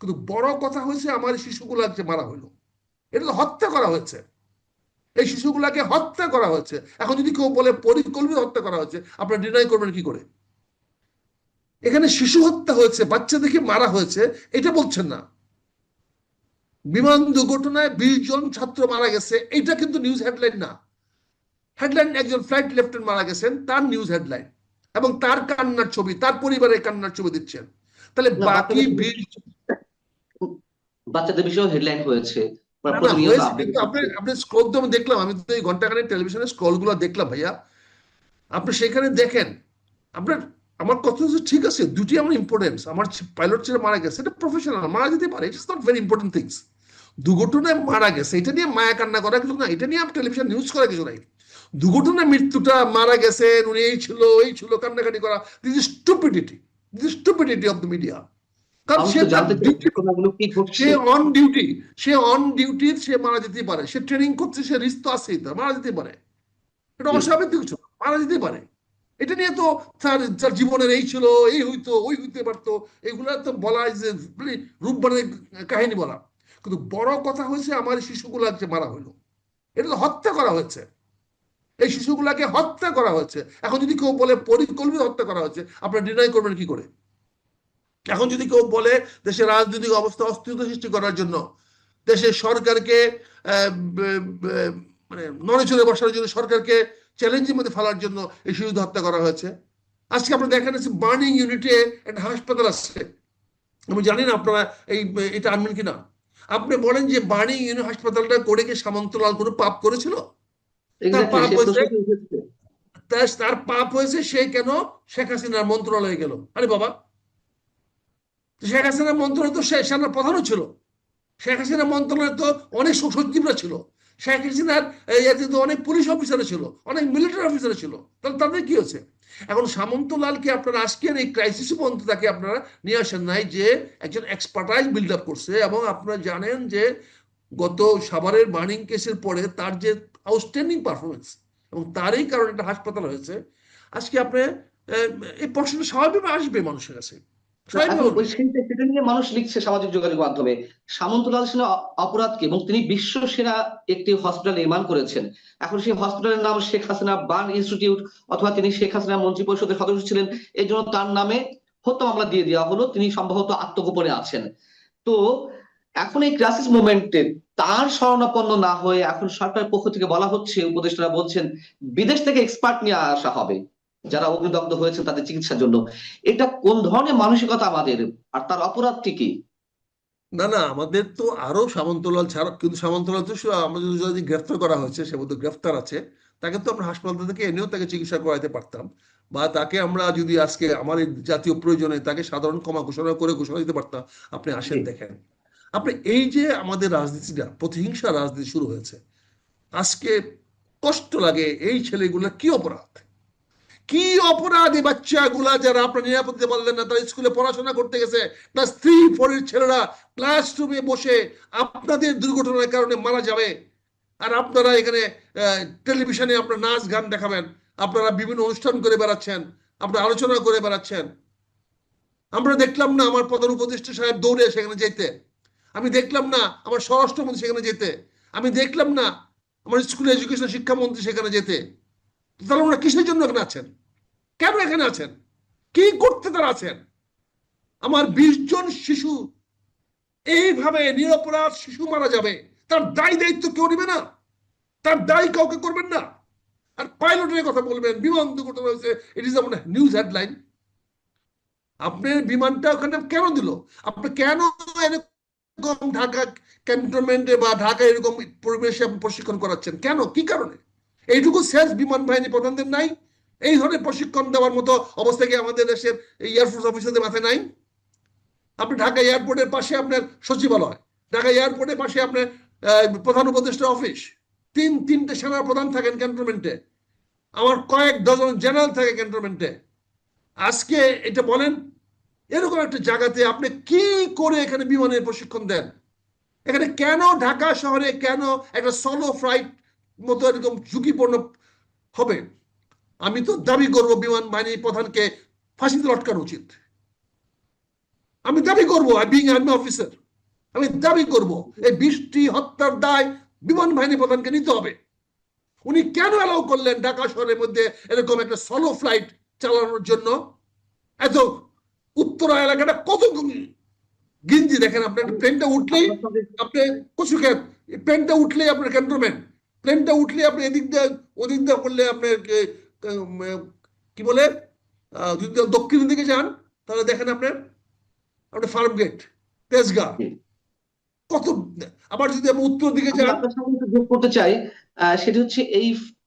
কিন্তু বড় কথা হয়েছে আমার শিশুগুলাকে মারা হইলো, এটা তো হত্যা করা হয়েছে। এই শিশুগুলাকে হত্যা করা হয়েছে। এখন যদি কেউ বলে পরিকল্পিত হত্যা করা হয়েছে, আপনারা ডিনাই করবেন কি করে? এখানে শিশু হত্যা হয়েছে, বাচ্চাদেরকে মারা হয়েছে, এটা বলছেন না। বিমান দুর্ঘটনায় 20 জন ছাত্র মারা গেছে, এটা কিন্তু নিউজ হেডলাইন না। হেডলাইন একজন ফ্লাইট লেফটেন্যান্ট মারা গেছেন, তার নিউজ হেডলাইন, এবং তার কান্নার ছবি, তার পরিবারের কান্নার ছবি দিচ্ছেন। তাহলে না, বাকি 20 বাচ্চাদের বিষয়েও হেডলাইন হয়েছে, না না প্রতিনিয়ত হয়েছে, আপডেট কিন্তু আপনি হচ্ছে। আপনি স্ক্রল তো আমি দেখলাম, আমি তো এই ঘন্টাখানেক টেলিভিশনে স্ক্রল গুলো দেখলাম ভাইয়া। আপনি সেখানে দেখেন, আপনার, আমার কথা হচ্ছে ঠিক আছে, দুটি আমার ইম্পর্টেন্স, আমার পাইলট ছেলে মারা গেছে, এটা প্রফেশনাল, মারা যেতে পারে, it's not very important things. দুর্ঘটনায় মারা গেছে, এটা নিয়ে মায়া কান্না করা কিছু না, এটা নিয়ে টেলিভিশন নিউজ করা কিছু নাই। দুর্ঘটনায় মৃত্যুটা, মারা গেছেন উনি, এই ছিল কান্নাকাটি করা, this is stupidity, this is stupidity of the media. কারণ মানুষ সে তো তার জানতে চায় ডিউটি, ঘটনাগুলো কি সে ঘটছে। অন ডিউটি, সে অন ডিউটি, সে মারা যেতে পারে, সে ট্রেনিং করছে, সে রিস্ক তো আছেই, তার মারা যেতে পারে, এটা জি। অস্বাভাবিক কিছু না, মারা যেতে পারে। এটা নিয়ে তো তার তার জীবনের এই ছিল, এই হইতো, ওই হইতে পারতো, এগুলা তো বলা যে রূপ বানায় কাহিনী বলা। কিন্তু বড় কথা হয়েছে আমার শিশুগুলাকে মারা হইলো, এটা তো হত্যা করা হয়েছে। এই শিশুগুলাকে হত্যা করা হয়েছে। এখন যদি কেউ বলে পরিকল্পিত হত্যা করা হয়েছে, আপনারা ডিনাই করবেন কি করে? এখন যদি কেউ বলে দেশের রাজনৈতিক অবস্থা অস্থিরতা সৃষ্টি করার জন্য, দেশের সরকারকে মানে নড়ে চড়ে বসার জন্য, সরকারকে চ্যালেঞ্জের মধ্যে ফেলার জন্য এই শিশুদের হত্যা করা হয়েছে। আজকে আপনারা দেখেন, বার্নিং ইউনিটে একটা হাসপাতাল আছে, আমি জানি না আপনারা এই এটা আনবেন কিনা। আপনি বলেন যে বার্নিং ইউনিট হাসপাতালটা করে কি সামন্তলাল কোনো পাপ করেছিল? তার এক্স্যাক্টলি, পাপ সেই হয়েছে, প্রশ্নটি উঠেছে। তার পাপ হয়েছে সে কেন শেখ হাসিনার মন্ত্রণালয়ে গেল? আরে বাবা, শেখ হাসিনার মন্ত্রণালয় তো সেনার প্রধানও ছিল, শেখ হাসিনা মন্ত্রণালয়ে তো অনেক সচিবরা ছিল, শেখ হাসিনার এতে তো অনেক পুলিশ অফিসার ছিল, অনেক মিলিটারি অফিসার ছিল, তাহলে তাদের কি হচ্ছে? এখন সামন্তলালকে আপনারা আজকের এই ক্রাইসিস পর্যন্ত তাকে আপনারা নিয়ে আসেন নাই, যে একজন এক্সপার্টাইজ বিল্ড আপ করছে। এবং আপনারা জানেন যে গত সাভারের বার্নিং কেসের পরে তার যে আউটস্ট্যান্ডিং পারফরমেন্স, এবং তারই কারণে একটা হাসপাতাল হয়েছে। আজকে আপনি এই প্রশ্নটা স্বাভাবিক আসবে মানুষের কাছে, না, এখন স্বাভাবিক। ওই সেটা নিয়ে মানুষ লিখছে সামাজিক যোগাযোগ মাধ্যমে। সামন্তলাল সেনা অপরাধকে, এবং তিনি বিশ্ব সেরা একটি হসপিটাল নির্মাণ করেছেন। এখন সেই হসপিটালের নাম শেখ হাসিনা বার্ন ইনস্টিটিউট, অথবা তিনি শেখ হাসিনা মন্ত্রী পরিষদের সদস্য ছিলেন, এই জন্য তার নামে হত্যা মামলা দিয়ে দেওয়া হলো। তিনি সম্ভবত আত্মগোপনে আছেন। তো এখন এই ক্রাইসিস মোমেন্টে তার শরণাপন্ন না হয়ে এখন সরকারের পক্ষ থেকে বলা হচ্ছে, উপদেষ্টারা বলছেন বিদেশ থেকে এক্সপার্ট নিয়ে আসা হবে যারা অগ্নিদগ্ধ হয়েছে তাদের চিকিৎসার জন্য। এটা কোন ধরনের মানসিকতা আমাদের, আর তার অপরাধটি কি? না না, আমাদের তো আরো সামন্তলাল ছাড়া, কিন্তু সামন্তলাল তো আমাদের যদি গ্রেফতার করা হয়েছে, সে বোধহয় গ্রেফতার আছে, তাকে তো আমরা হাসপাতাল থেকে এনেও তাকে চিকিৎসা করাতে পারতাম। বা তাকে আমরা যদি আজকে আমার এই জাতীয় প্রয়োজনে তাকে সাধারণ ক্ষমা ঘোষণা করে ঘোষণা দিতে পারতাম, আপনি জি। আসেন দেখেন। আপনি এই যে আমাদের রাজনীতিটা, প্রতিহিংসা রাজনীতি শুরু হয়েছে আজকে, কষ্ট লাগে। এই ছেলেগুলা কি অপরাধ, কি অপরাধী বাচ্চাগুলা, যারা আপনার নিরাপত্তা বললেন না, তারা স্কুলে পড়াশোনা করতে গেছে, ক্লাস 3-4 ছেলেরা ক্লাসরুমে বসে আপনাদের দুর্ঘটনার কারণে মারা যাবে। আর আপনারা এখানে টেলিভিশনে আপনার নাচ গান দেখাবেন, আপনারা বিভিন্ন অনুষ্ঠান করে বেড়াচ্ছেন, আপনারা আলোচনা করে বেড়াচ্ছেন। আমরা দেখলাম না আমার প্রধান উপদেষ্টা সাহেব দৌড়ে সেখানে যেতে, আমি দেখলাম না আমার স্বরাষ্ট্রমন্ত্রী সেখানে যেতে, আমি দেখলাম না আমার স্কুল এডুকেশন শিক্ষামন্ত্রী সেখানে যেতে। তাহলে ওরা কিসের জন্য এখানে আছেন? কেন এখানে আছেন? কি করতে তারা আছেন? আমার 20 জন শিশু, এইভাবে নিরপরাধ শিশু মারা যাবে, তার দায় দায়িত্ব কেউ নেবে না, তার দায় কাউকে করবেন না। আর পাইলটের কথা বলবেন, বিমান দুর্ঘটনা হয়েছে, ইট ইজ নিউজ হেডলাইন। আপনার বিমানটা ওখানে কেন দিল? আপনি কেন এরকম ঢাকা ক্যান্টনমেন্টে বা ঢাকা এরকম পরিবেশে আপনি প্রশিক্ষণ করাচ্ছেন? কেন, কি কারণে? এইটুকু সেন্স বিমান বাহিনী প্রধানদের নাই? এই ধরনের প্রশিক্ষণ দেওয়ার মতো অবস্থা কি আমাদের দেশের এয়ারফোর্স অফিসারদের মাথায় নাই? আপনি ঢাকা এয়ারপোর্টের পাশে আপনার সচিবালয়, ঢাকা এয়ারপোর্টের পাশে আপনার প্রধান উপদেষ্টা অফিস, তিনটে সেনা প্রধান থাকেন ক্যান্টনমেন্টে, আমার কয়েক ডজন জেনারেল থাকে ক্যান্টনমেন্টে। আজকে এটা বলেন, এরকম একটা জায়গাতে আপনি কি করে এখানে বিমানের প্রশিক্ষণ দেন? এখানে কেন ঢাকা শহরে কেন একটা সোলো ফ্লাইট মতো এরকম ঝুঁকিপূর্ণ হবে? আমি তো দাবি করবো বিমান বাহিনী প্রধানকে ফাঁসিতে লটকানো উচিত। আমি দাবি করবো, বিং আর্মি অফিসার, আমি দাবি করব এই 20টি হত্যার দায় বিমান বাহিনী প্রধানকে নিতে হবে। উনি কেন অ্যালাউ করলেন ঢাকা শহরের মধ্যে এরকম একটা সলো ফ্লাইট চালানোর জন্য? এত উত্তরা এলাকাটা কত গিঞ্জি, দেখেন আপনার প্লেনটা উঠলেই আপনি কচুক্ষেত, প্লেনটা উঠলেই আপনার ক্যান্টনমেন্ট, প্লেনটা উঠলেই আপনি এদিক দিয়ে ওদিক দিয়ে করলে আপনার কি বলে যদি দক্ষিণের দিকে যান তাহলে দেখেন আপনার আপনার ফার্ম গেট, তেজগাঁ, কত। আবার যদি আমরা উত্তর দিকে আমি যান, আপনার সাথে একটু যোগ করতে চাই, সেটি হচ্ছে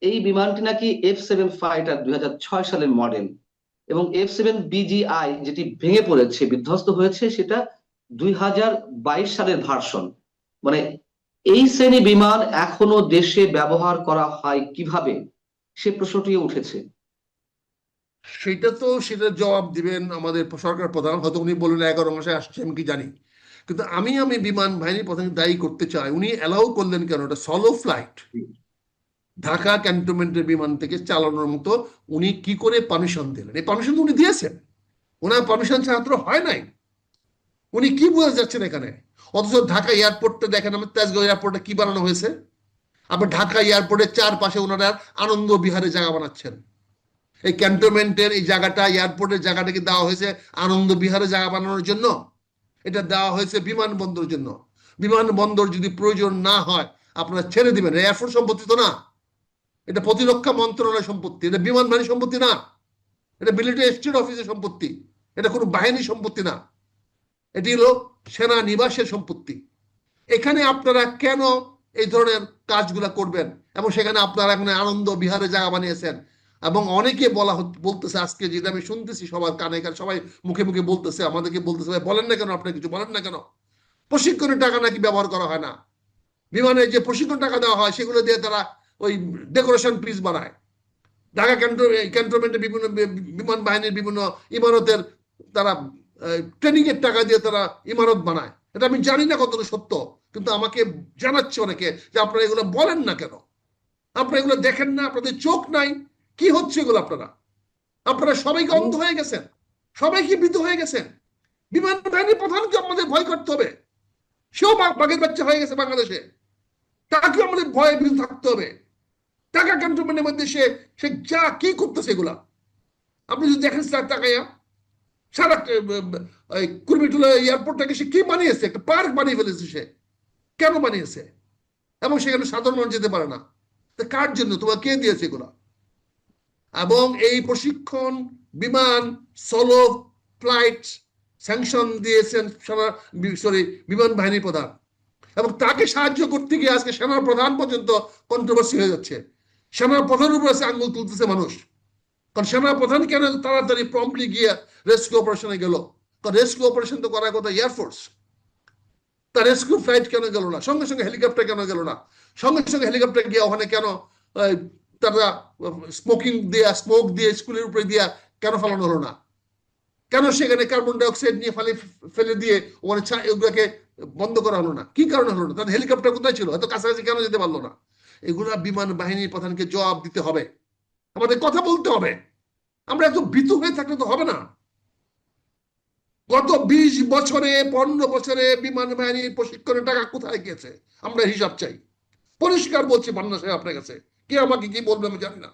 এই বিমানটি নাকি F7 ফাইটার 2006 সালের মডেল, এবং F7 BGI যেটি ভেঙে পড়েছে, বিধ্বস্ত হয়েছে, সেটা 2022 সালের ভার্সন। মানে এই শ্রেণী বিমান এখনো দেশে ব্যবহার করা হয় কিভাবে, সে প্রশ্নটি উঠেছে। সেটার জবাব দিবেন আমাদের সরকার প্রধান, হয়তো উনি বললেন 11 মাসে আসছে, আমি কি জানি। কিন্তু আমি বিমান বাহিনী প্রধান দায়ী করতে চাই, উনি অ্যালাউ করলেন কেন? এটা সলো ফ্লাইট, ঢাকা ক্যান্টনমেন্টের বিমান থেকে চালানোর মতো উনি কি করে পারমিশন দিলেন? এই পারমিশন তো উনি দিয়েছেন, ওনার পারমিশন ছাড়া তো হয় নাই। উনি কি বোঝা যাচ্ছেন এখানে? অথচ ঢাকা এয়ারপোর্টটা দেখেন, আমার তেজগাঁও এয়ারপোর্টে কি বানানো হয়েছে। আবার ঢাকা এয়ারপোর্টের চারপাশে ওনারা আনন্দ বিহারে জায়গা বানাচ্ছেন। এই ক্যান্টনমেন্টের এই জায়গাটা, এয়ারপোর্টের জায়গাটাকে দেওয়া হয়েছে আনন্দ বিহারে জায়গা বানানোর জন্য? এটা দেওয়া হয়েছে বিমানবন্দরের জন্য। বিমানবন্দর যদি প্রয়োজন না হয় আপনারা ছেড়ে দিবেন। এয়ারফোর্স সম্পত্তি তো না, এটা প্রতিরক্ষা মন্ত্রণালয় সম্পত্তি, এটা বিমান বাহিনী সম্পত্তি না, এটা মিলিটারি স্টেট অফিসের সম্পত্তি, এটা কোনো বাহিনীর সম্পত্তি না, এটি হলো সেনা নিবাসের সম্পত্তি। এখানে আপনারা কেন এই ধরনের কাজগুলা করবেন? এবং সেখানে আপনারা এখানে আনন্দ বিহারে জায়গা বানিয়েছেন। এবং অনেকে বলতেছে, আজকে যেটা আমি শুনতেছি সবার কানে কানে, সবাই মুখে মুখে বলতেছে, আমাদেরকে বলতেছে, ভাই বলেন না কেন, আপনি কিছু বলেন না কেন? প্রশিক্ষণের টাকা নাকি ব্যবহার করা হয় না, বিমানে যে প্রশিক্ষণ টাকা দেওয়া হয় সেগুলো দিয়ে তারা ওই ডেকোরেশন পিস বানায়। ঢাকা ক্যান্টনমেন্টের বিভিন্ন বিমান বাহিনীর বিভিন্ন ইমারতের তারা ট্রেনিং এর টাকা দিয়ে তারা ইমারত বানায়। এটা আমি জানি না কতটা সত্য, কিন্তু আমাকে জানাচ্ছে অনেকে যে আপনারা এগুলো বলেন না কেন, আপনারা এগুলো দেখেন না, আপনাদের চোখ নাই, কি হচ্ছে এগুলো? আপনারা সবাইকে অন্ধ হয়ে গেছেন, সবাই কি বৃদ্ধ হয়ে গেছেন? বিমান বাহিনীর প্রধানকে আমাদের ভয় করতে হবে, সেও বাঘের বাচ্চা হয়ে গেছে বাংলাদেশে, তাকে আমাদের ভয়ে বিরুদ্ধে থাকতে হবে। ঢাকা ক্যান্টনমেন্টের মধ্যে সে সে যা কি করতেছে এগুলা আপনি যদি দেখেন তাকাইয়া, সারা কুর্মিটোলা এয়ারপোর্টটাকে সে কি বানিয়েছে? একটা পার্ক বানিয়ে ফেলেছে সে। কেন বানিয়েছে? এবং সেখানে সাধারণ মানুষ যেতে পারে না। কার জন্য? তোমার কে দিয়েছে এগুলা? এবং এই প্রশিক্ষণ বিমান সলো ফ্লাইট স্যাংশন দিয়েছেন বিমান বাহিনী প্রধান, এবং তাকে সাহায্য করতে গিয়ে আজকে সেনার প্রধান পর্যন্ত কন্ট্রোভার্সি হয়ে যাচ্ছে। সেনার প্রধানের উপর আঙুল তুলতেছে মানুষ, কারণ সেনা প্রধান কেন তাড়াতাড়ি প্রম্পটলি গিয়ে রেস্কিউ অপারেশনে গেল? কারণ রেস্কিউ অপারেশন তো করার কথা এয়ারফোর্স, তার রেস্কিউ ফ্লাইট কেন গেল না? সঙ্গে সঙ্গে হেলিকপ্টার কেন গেল না? সঙ্গে সঙ্গে হেলিকপ্টার গিয়ে ওখানে কেন তারা স্মোক দিয়ে স্কুলের উপরে দিয়া কেন ফেলানো হলো না? কেন সেখানে কার্বন ডাইঅক্সাইড নিয়ে ফেলে দিয়ে ওখানে ওগুলোকে বন্ধ করা হলো না? কি কারণে হলো না? তাদের হেলিকপ্টার কোথায় ছিল? হয়তো কাছাকাছি কেন যেতে পারলো না? এগুলা বিমান বাহিনীর প্রধানকে জবাব দিতে হবে, আমাদের কথা বলতে হবে। আমরা এত ভীতু হয়ে থাকলে তো হবে না। গত 20 বছরে 15 বছরে বিমান বাহিনীর প্রশিক্ষণের টাকা কোথায় গিয়েছে? আমরা হিসাব চাই। পরিষ্কার বলছি পান্না সাহেব আপনার কাছে, কে আমাকে কি বলবে আমি জানি না,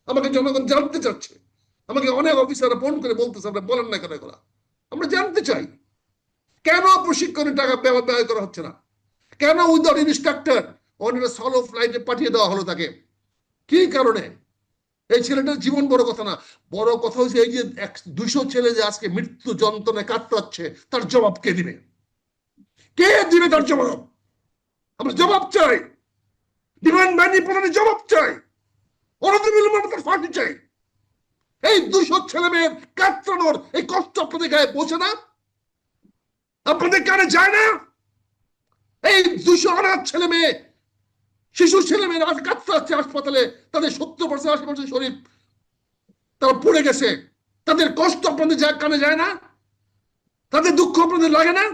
আমাকে জনগণ জানতে চাচ্ছে, আমাকে অনেক অফিসাররা ফোন করে বলতেছে আপনি বলেন না কেন এগুলা। আমরা জানতে চাই কেন প্রশিক্ষণের টাকা ব্যয় করা হচ্ছে না? কেন উইদাউট ইনস্ট্রাক্টর অনেক সলো ফ্লাইটে পাঠিয়ে দেওয়া হলো তাকে? কি কারণে? এই ছেলেটার জীবন বড় কথা না, বড় কথা হচ্ছে এই যে 200 ছেলে যে আজকে মৃত্যু যন্ত্রণায় কাতরাচ্ছে, তার জবাব কে দিবে? কে দিবে তার জবাব? আমরা জবাব চাই, বিমান বাহিনী প্রধানের জবাব চাই, অনতিবিলম্বে তার ফাঁসি চাই। এই 200 ছেলে মেয়ের কাতরানোর এই কষ্ট আপনাদের গায়ে পৌঁছে না? আপনাদের কানে যায় না? এই 200 অনাথ ছেলে মেয়ে, শিশু ছেলে মেয়েরা আজ কাতরাচ্ছে হাসপাতালে, তাদের 70% 80% শরীর তারা পড়ে গেছে, তাদের কষ্ট আপনাদের কানে যায় না? তাদের দুঃখ আপনাদের লাগে না?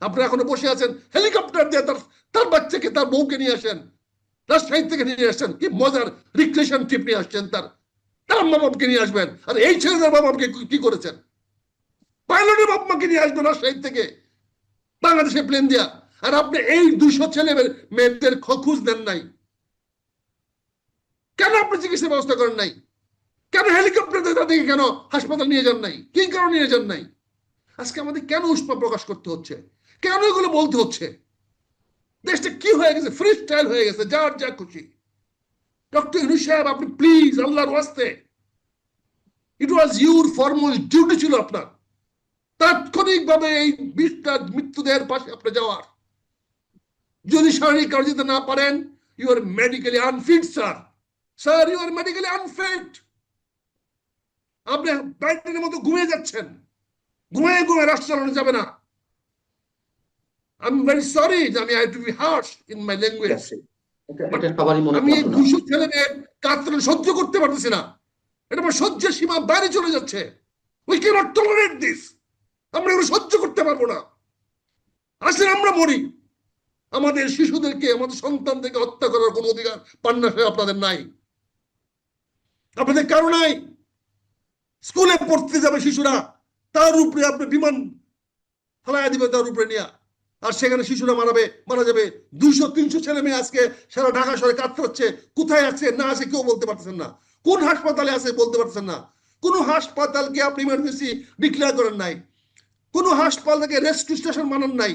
আপনারা এখনো বসে আছেন হেলিকপ্টার দিয়ে তার বাচ্চাকে, তার বউকে নিয়ে আসেন, রাজশাহী থেকে নিয়ে আসছেন, কি মজার রিক্রিয়েশন ট্রিপ নিয়ে আসছেন, তার মা বাবাকে নিয়ে আসবেন। আর এই ছেলেদের মা বাবাকে কি করেছেন? পাইলটের বাপ মাকে নিয়ে আসবেন রাজশাহী থেকে বাংলাদেশে প্লেন দিয়া, আর আপনি এই 200 ছেলে মেয়েদের খোঁজ দেন নাই কেন? আপনি চিকিৎসা ব্যবস্থা করেন নাই কেন? হেলিকপ্টার তাদেরকে কেন হাসপাতাল নিয়ে যান নাই? কি কারণে নিয়ে যান নাই? আজকে আমাদের কেন উষ্মা প্রকাশ করতে হচ্ছে? কেন এগুলো বলতে হচ্ছে? দেশটা কি হয়ে গেছে? ফ্রি স্টাইল হয়ে গেছে, যার যা খুশি। ডক্টর ইউনূস সাহেব, আপনি প্লিজ আল্লাহর ওয়াস্তে, ইট ওয়াজ ইউর ফরমোস্ট ডিউটি ছিল আপনার তাৎক্ষণিকভাবে এই 20টা মৃত্যুদের পাশে আপনি যাওয়ার। যদি শারীরিক কাজ দিতে না পারেন, you are medically unfit sir. Sir, you are medically unfit. আপনি বাইটের মতো ঘুমিয়ে যাচ্ছেন, ঘুমিয়ে ঘুমিয়ে রাষ্ট্র চালানো যাবে না। I'm very sorry, আমি I have to be harsh in my language. এটা সবারই মনে আমি এই কষ্ট না। 200 ছেলে মেয়ের কাতরান সহ্য করতে পারতেছি না। এটা আমার সহ্যের সীমা বাইরে চলে যাচ্ছে। We cannot tolerate this. আমরা এগুলো সহ্য করতে পারবো না। আসলে আমরা মরি, আমাদের শিশুদেরকে, আমাদের সন্তানদেরকে হত্যা করার কোনো অধিকার পান্না আপনাদের নাই, আপনাদের কারো নাই। স্কুলে পড়তে যাবে শিশুরা, তার উপরে আপনি বিমান ফেলাইয়া দিবে তার উপরে নিয়ে, আর সেখানে শিশুরা মারা যাবে। 200-300 ছেলে মেয়ে আজকে সারা ঢাকা শহরে কাতরাচ্ছে। কোথায় আছে না আছে কেউ বলতে পারতেছেন না। কোন হাসপাতালে আছে বলতে পারতেছেন না। কোন হাসপাতালকে আপনি ইমার্জেন্সি ডিক্লেয়ার করেন নাই, কোন হাসপাতালকে রেস্কিউ স্টেশন মানান নাই,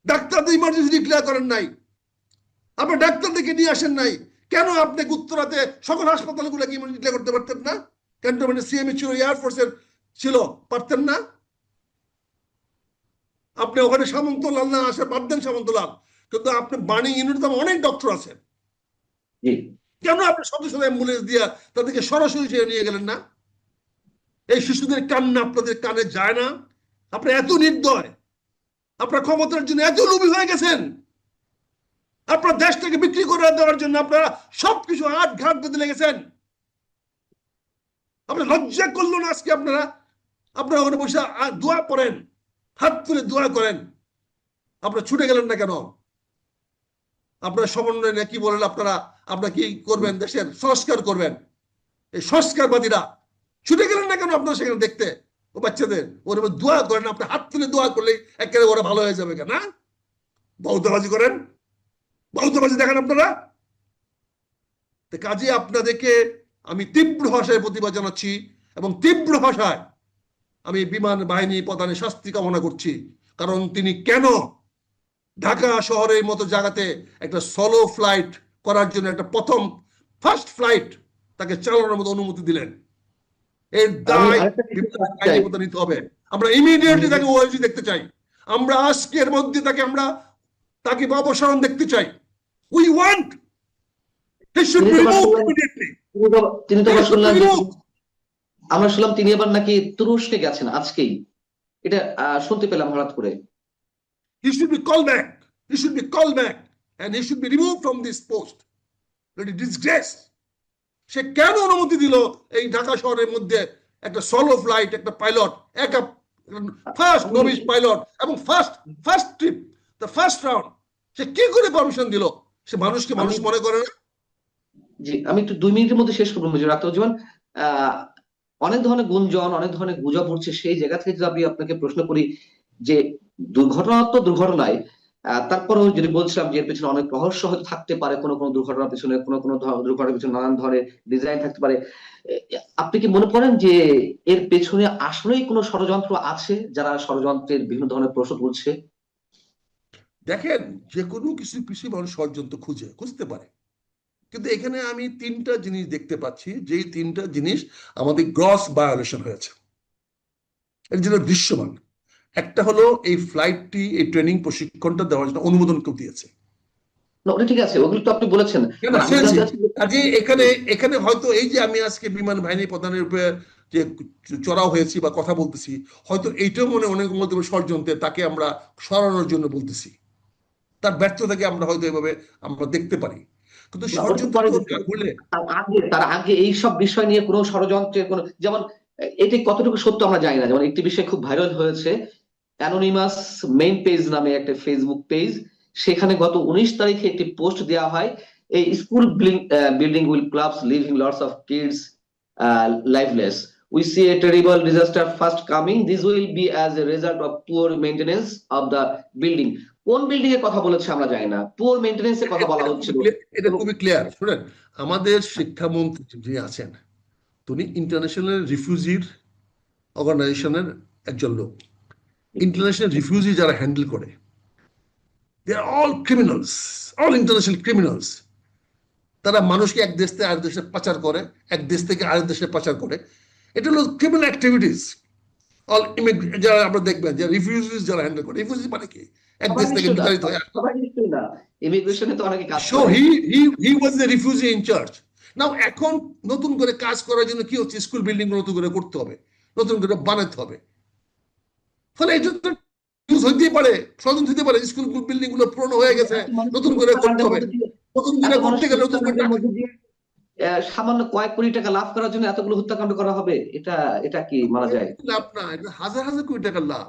ডাক্তারদের ইমার্জেন্সি ডিক্লেয়ার করেন নাই, আপনি ডাক্তারদেরকে নিয়ে আসেন নাই। কেন আপনি উত্তরাতে সকল হাসপাতালগুলোকে ইমার্জেন্সি ডিক্লেয়ার করতে পারতেন না? ক্যান্টনমেন্টে সিএমএ ছিল, এয়ারফোর্সের ছিল, পারতেন না? আপনি ওখানে সামন্তলাল না আসে পারতেন, সামন্তলাল, কিন্তু আপনি বার্নিং ইউনিটে অনেক ডক্টর আছেন, কেন আপনি সদস্য অ্যাম্বুলেন্স দিয়ে তাদেরকে সরাসরি নিয়ে গেলেন না? এই শিশুদের কান্না আপনাদের কানে যায় না? আপনি এত নির্দয়, আপনার ক্ষমতার জন্য এত লোভী হয়ে গেছেন, আপনার দেশটাকে বিক্রি করে দেওয়ার জন্য আপনারা সবকিছু আট ঘাট দিতে লেগেছেন। আপনার লজ্জা করলো না আজকে? আপনারা ওখানে বসে দোয়া পড়েন, হাত তুলে দোয়া করেন, আপনারা ছুটে গেলেন না কেন? আপনারা সমন্বয় না কি বলেন, আপনারা কি করবেন? দেশের সংস্কার করবেন। এই সংস্কারবাদীরা ছুটে গেলেন না কেন আপনারা সেখানে দেখতে? ও বাচ্চাদের ওর দোয়া করেন, আপনি হাত তুলে দোয়া করলে একেবারে ওরা ভালো হয়ে যাবে কেন? বৌদ্ধবাজি করেন, বৌদ্ধবাজি দেখেন আপনারা। কাজে আপনাদেরকে আমি তীব্র ভাষায় প্রতিবাদ জানাচ্ছি এবং তীব্র ভাষায় আমি বিমান বাহিনী প্রধানের শাস্তি কামনা করছি। কারণ তিনি কেন ঢাকা শহরের মতো জায়গাতে একটা সোলো ফ্লাইট করার জন্য, একটা ফার্স্ট ফ্লাইট তাকে চালানোর মতো অনুমতি দিলেন? এর দায় নিতে হবে। আমরা ইমিডিয়েটলি তাকে ওএলজি দেখতে চাই। আমরা আজকের মধ্যে তাকে অপসারণ দেখতে চাই। We want he should be removed immediately. আমরা শুনলাম তিনি আবার নাকি তুরস্কে গেছেন আজকেই, এটা শুনতে পেলাম হঠাৎ করে। He should be called back. He should be called back and he should be removed from this post. That is disgrace. সে কেন অনুমতি দিল এই ঢাকা শহরের মধ্যে একটা সোলো ফ্লাইট, একটা পাইলট, ফার্স্ট নোভিস পাইলট এবং first trip, the first round, সে কি করে পারমিশন দিল? সে মানুষকে মানুষ মনে করে না? জি, আমি একটু 2 মিনিটের মধ্যে শেষ করবো আখতারুজ্জামান। অনেক ধরনের গুঞ্জন, অনেক ধরনের গুজব উঠছে, সেই জায়গা থেকে যদি আমি আপনাকে প্রশ্ন করি যে দুর্ঘটনা তো দুর্ঘটনায়, তারপরেও যদি বলছিলাম যে এর পেছনে অনেক রহস্য হয়তো থাকতে পারে, কোনো দুর্ঘটনার পেছনে, কোনো দুর্ঘটনার পেছনে নানান ধরনের ডিজাইন থাকতে পারে। আপনি কি মনে করেন যে এর পেছনে আসলেই কোনো ষড়যন্ত্র আছে, যারা ষড়যন্ত্রের বিভিন্ন ধরনের প্রশ্ন তুলছে? দেখেন, যে কোনো কিছু পিছিয়ে মানুষ ষড়যন্ত্র খুঁজতে পারে, কিন্তু এখানে আমি 3টা জিনিস দেখতে পাচ্ছি, যেই 3টা জিনিস আমাদের গ্রস ভায়োলেশন হয়েছে, এর জন্য দৃশ্যমান। একটা হলো এই ফ্লাইটটি, এই ট্রেনিং প্রশিক্ষণটা দেওয়ার জন্য অনুমোদন কেউ দিয়েছে। ঠিক আছে, ওগুলো তো আপনি বলেছেন। এখানে হয়তো এই যে আমি আজকে বিমান বাহিনী প্রধানের উপরে যে চড়াও হয়েছি বা কথা বলতেছি, হয়তো এইটাও অনেক মধ্যে ষড়যন্ত্রে তাকে আমরা সরানোর জন্য বলতেছি। তার ব্যর্থতাকে আমরা হয়তো এভাবে আমরা দেখতে পারি, কিন্তু তার আগে এই সব বিষয় নিয়ে কোনো ষড়যন্ত্রের কোনো, যেমন এটি কতটুকু সত্য আমরা জানি না। যেমন একটি বিষয় খুব ভাইরাল হয়েছে, অ্যানোনিমাস মেইন পেজ নামে একটা ফেসবুক পেজ, সেখানে গত 19 তারিখে একটি পোস্ট দেওয়া হয়, এই school building will clubs living lots of kids lifeless. we see a terrible disaster fast coming. This will be as a result of poor maintenance of the building. কোন building এর কথা বলেছে আমরা জানি না, পুয়ার মেইনটেনেন্স এর কথা বলা হচ্ছিল। এটা খুবই ক্লিয়ার। শুনেন, আমাদের শিক্ষামন্ত্রী যিনি আছেন তিনি ইন্টারন্যাশনাল রিফিউজির অর্গানাইজেশনের একজন লোক। ইন্টারন্যাশনাল রিফিউজি যারা হ্যান্ডেল করে, they are all criminals, all international criminals. তারা মানুষকে এক দেশ থেকে আরেক দেশে পাচার করে, এক দেশ থেকে আরেক দেশে পাচার করে। এটা হলো ক্রিমিনাল অ্যাক্টিভিটিস। অল যারা আমরা দেখবেন যে রিফিউজিস যারা হ্যান্ডেল করে, রিফিউজি মানে কি? এক দেশ থেকে বিতাড়িত হয়। ইমিগ্রেশনে তো অনেকে কাজ করে। So he was the refugee in charge. Now এখন নতুন করে কাজ করার জন্য কি হচ্ছে, স্কুল বিল্ডিং নতুন করে করতে হবে, নতুন করে বানাতে হবে। ফলে এটা তো ইউজ হইতেই পারে, ষড়যন্ত্র হতে পারে, স্কুল বিল্ডিং গুলো পুরনো হয়ে গেছে, নতুন করে করতে হবে। নতুন করে করতে গেলে নতুন করে সামান্য কয়েক কোটি টাকা লাভ করার জন্য এতগুলো হত্যাকাণ্ড করা হবে, এটা কি মানা যায়? লাভ না, এটা হাজার হাজার কোটি টাকার লাভ।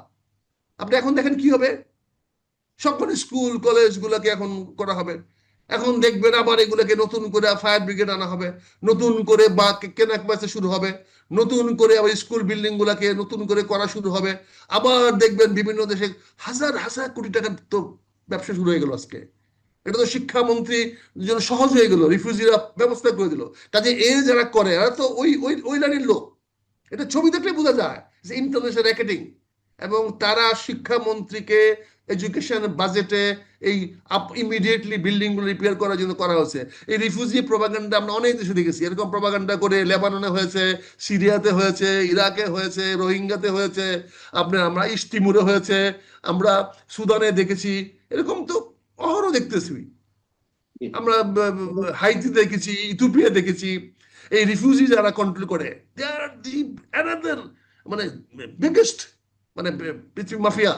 আপনি এখন দেখেন কি হবে, সকল স্কুল কলেজ গুলাকে এখন করা হবে। এখন দেখবেন আবার এগুলোকে নতুন করে ফায়ার ব্রিগেড আনা হবে, নতুন করে বা কেনা বেচা শুরু হবে, নতুন করে আবার স্কুল বিল্ডিং গুলাকে নতুন করে করা শুরু হবে। আবার দেখবেন বিভিন্ন দেশে হাজার হাজার কোটি টাকার তো ব্যবসা শুরু হয়ে গেল আজকে। এটা তো শিক্ষামন্ত্রী জন্য সহজ হয়ে গেল, রিফিউজিরা ব্যবস্থা করে দিল। কাজে এর যারা করে এরা তো ওই লাইনের লোক। এটা ছবি দেখলে বোঝা যায় যে ইন্টারন্যাশনাল র্যাকেটিং। এবং তারা শিক্ষামন্ত্রীকে এডুকেশন বাজেটে এই ইমিডিয়েটলি বিল্ডিং গুলো রিপেয়ার করার জন্য করা হয়েছে। এই রিফিউজি প্রপাগান্ডা আমরা অনেক দেশে দেখেছি, এরকম প্রপাগান্ডা করে লেবাননে হয়েছে, সিরিয়াতে হয়েছে, ইরাকে হয়েছে, রোহিঙ্গাতে হয়েছে, আমরা ইস্ট তিমুরে হয়েছে, আমরা সুদানে দেখেছি, এরকম তো অহরহ দেখতেছি। আমরা হাইতি দেখেছি, ইথিওপিয়া দেখেছি। এই রিফিউজি যারা কন্ট্রোল করে, দে আর দি অ্যানাদার মানে বিগেস্ট মানে পৃথিবী মাফিয়া।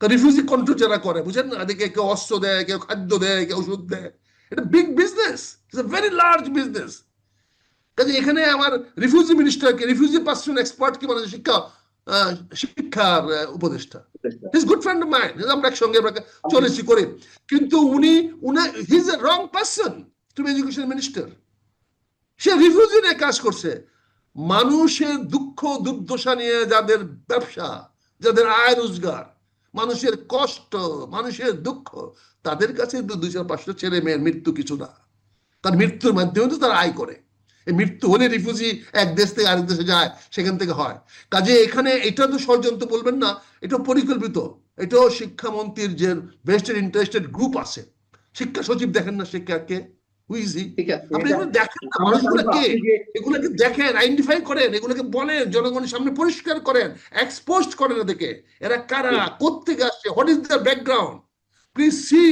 রিফিউজি কন্ট্রোল যারা করে, বুঝেন না, এদিকে কেউ অস্ত্র দেয়, কেউ খাদ্য দেয়, কেউ ওষুধ দেয়। এটা big business, it's a very large business. কাজে এখানে আমার রিফিউজি মিনিস্টারকে, রিফিউজি পার্সন এক্সপার্ট কি মানে শিক্ষার উপদেষ্টা, his good friend of mine, আমরা একসঙ্গে চলেছি করে, কিন্তু he is a wrong person to be education minister. সে রিফিউজি নিয়ে কাজ করছে। মানুষের দুঃখ দুর্দশা নিয়ে যাদের ব্যবসা, যাদের আয় রোজগার, মানুষের কষ্ট, মানুষের দুঃখ, তাদের কাছে 200-500 ছেলে মেয়ের মৃত্যু কিছু না। তার মৃত্যুর মাধ্যমে তো তারা আয় করে। এই মৃত্যু হলে রিফিউজি এক দেশ থেকে আরেক দেশে যায়, সেখান থেকে হয়। কাজে এখানে এটা তো ষড়যন্ত্র বলবেন না, এটা পরিকল্পিত। এটাও শিক্ষামন্ত্রীর যে ভেস্টেড ইন্টারেস্টেড গ্রুপ আছে। শিক্ষা সচিব দেখেন না শিক্ষাকে, আপনি এগুলো দেখেন না, মানুষগুলোকে এগুলোকে দেখেন, আইডেন্টিফাই করেন, এগুলোকে বলেন, জনগণের সামনে পরিষ্কার করেন, এক্সপোজ করেন এদেরকে। এরা কারা, কোত্থেকে আসছে, what is the background, please see.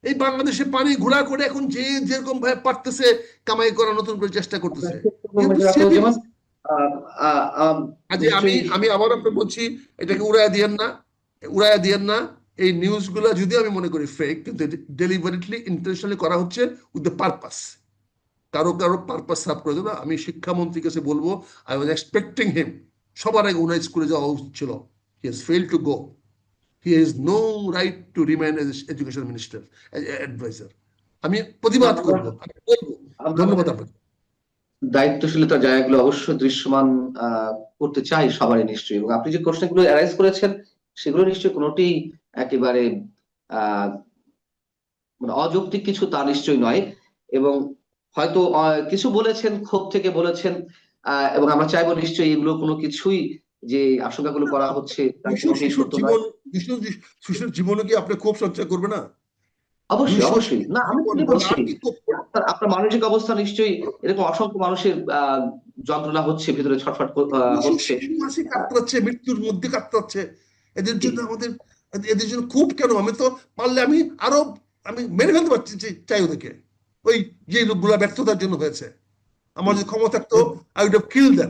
এই বাংলাদেশে পানি ঘোলা করে এখন যে যেরকম ভাবে পারতেছে কামাই করার নতুন করে চেষ্টা করতেছে। আমি আবার আপনাকে বলছি, এটাকে উড়াইয়া দিয়েন না। এই নিউজ গুলা যদি আমি মনে করি ফেক, কিন্তু ডেলিভারিটলি ইন্টেনশনালি করা হচ্ছে উইথ দ্য পারপাস, কারো পারপাস সার্ভ করে দেবো। আমি শিক্ষামন্ত্রীর কাছে বলবো, আই ওয়াজ এক্সপেক্টিং হিম, সবার আগে ওনার স্কুলে যাওয়া উচিত ছিল। He has failed to go. He has no right to remain as education minister, advisor. আমি প্রতিবাদ করব, ধন্যবাদ আপনাকে। দায়িত্বশীলতার জায়গাগুলো অবশ্যই দৃশ্যমান করতে চাই সবারই নিশ্চয়ই। এবং আপনি যে প্রশ্নগুলো অ্যারাইজ করেছেন সেগুলো নিশ্চয়ই কোনোটি একেবারে মানে অযৌক্তিক কিছু তা নিশ্চয়ই নয়। এবং হয়তো কিছু বলেছেন, ক্ষোভ থেকে বলেছেন, এবং আমরা চাইবো নিশ্চয়ই এগুলো কোনো কিছুই যে আশঙ্কাগুলো করা হচ্ছে শিশুর জীবনে কি আপনি ক্ষোভ সঞ্চয় করবে না? অবশ্যই না, আমি বলছি আপনার মানসিক অবস্থা নিশ্চয়ই এরকম অসংখ্য মানুষের যন্ত্রণা হচ্ছে, ভিতরে ছটফট হচ্ছে, মৃত্যুর মধ্যে কাতরাচ্ছে। এদের জন্য খুব কেন? আমি তো পারলে আমি মেরে ফেলতে পারছি, চাই ওদেরকে। ওই যে লোকগুলা ব্যর্থতার জন্য হয়েছে। আমার যদি ক্ষমতা থাকতো, I would have killed them.